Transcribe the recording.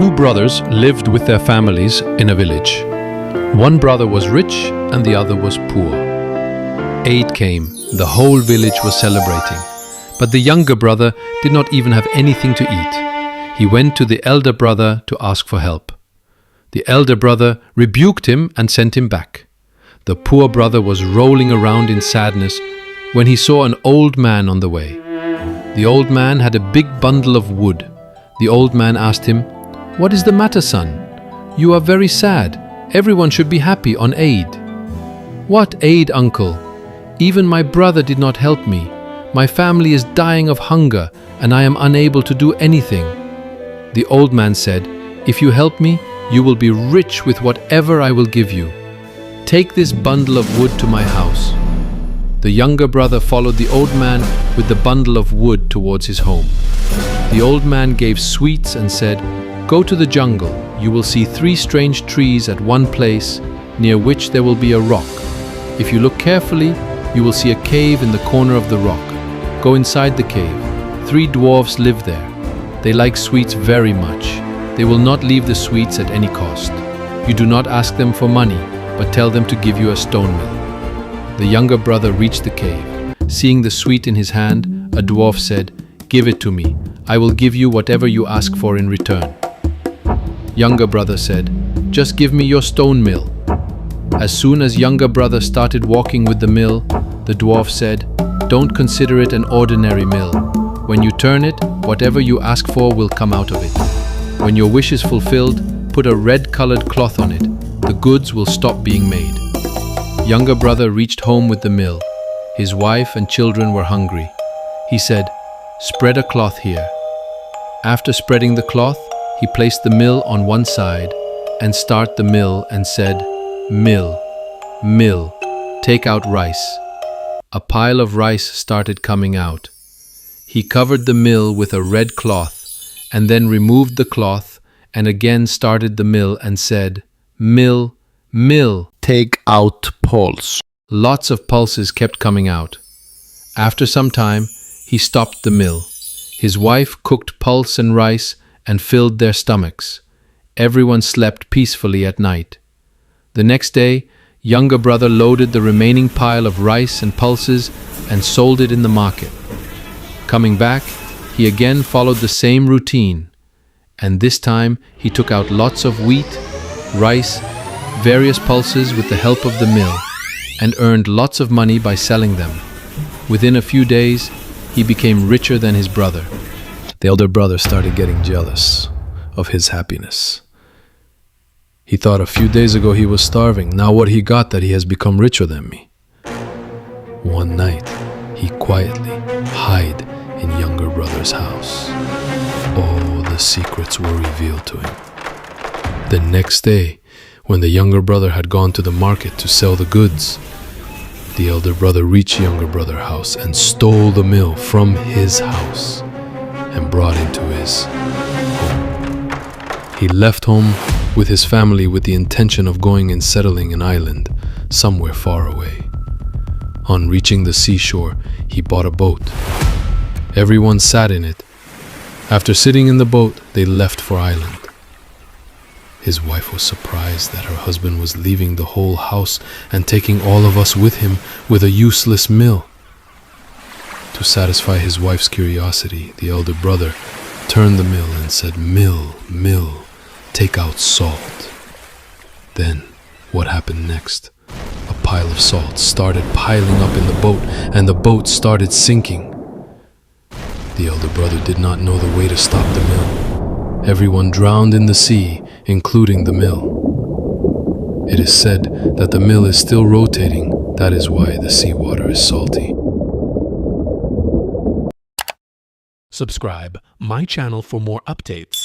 Two brothers lived with their families in a village. One brother was rich and the other was poor. Eid came, the whole village was celebrating. But the younger brother did not even have anything to eat. He went to the elder brother to ask for help. The elder brother rebuked him and sent him back. The poor brother was rolling around in sadness when he saw an old man on the way. The old man had a big bundle of wood. The old man asked him, "What is the matter, son? You are very sad. Everyone should be happy on Eid." "What Eid, uncle? Even my brother did not help me. My family is dying of hunger and I am unable to do anything." The old man said, "If you help me, you will be rich with whatever I will give you. Take this bundle of wood to my house." The younger brother followed the old man with the bundle of wood towards his home. The old man gave sweets and said, "Go to the jungle. You will see 3 strange trees at one place, near which there will be a rock. If you look carefully, you will see a cave in the corner of the rock. Go inside the cave. 3 dwarfs live there. They like sweets very much. They will not leave the sweets at any cost. You do not ask them for money, but tell them to give you a stone mill." The younger brother reached the cave. Seeing the sweet in his hand, a dwarf said, "Give it to me. I will give you whatever you ask for in return." Younger brother said, "Just give me your stone mill." As soon as younger brother started walking with the mill, the dwarf said, "Don't consider it an ordinary mill. When you turn it, whatever you ask for will come out of it. When your wish is fulfilled, put a red-colored cloth on it. The goods will stop being made." Younger brother reached home with the mill. His wife and children were hungry. He said, "Spread a cloth here." After spreading the cloth, he placed the mill on one side and started the mill and said, "Mill, mill, take out rice." A pile of rice started coming out. He covered the mill with a red cloth and then removed the cloth and again started the mill and said, "Mill, mill, Take out pulse. Lots of pulses kept coming out. After some time, he stopped the mill. His wife cooked pulse and rice and filled their stomachs. Everyone slept peacefully at night. The next day, younger brother loaded the remaining pile of rice and pulses and sold it in the market. Coming back, he again followed the same routine. And this time, he took out lots of wheat, rice, various pulses with the help of the mill, and earned lots of money by selling them. Within a few days, he became richer than his brother. The elder brother started getting jealous of his happiness. He thought a few days ago he was starving. Now what he got that he has become richer than me. One night, he quietly hid in younger brother's house. All the secrets were revealed to him. The next day, when the younger brother had gone to the market to sell the goods, the elder brother reached younger brother's house and stole the mill from his house and brought into his home. He left home with his family with the intention of going and settling an island somewhere far away. On reaching the seashore, he bought a boat. Everyone sat in it. After sitting in the boat, they left for island. His wife was surprised that her husband was leaving the whole house and taking all of us with him with a useless mill. To satisfy his wife's curiosity, the elder brother turned the mill and said, "Mill, mill, take out salt." Then, what happened next? A pile of salt started piling up in the boat, and the boat started sinking. The elder brother did not know the way to stop the mill. Everyone drowned in the sea, including the mill. It is said that the mill is still rotating. That is why the seawater is salty. Subscribe my channel for more updates.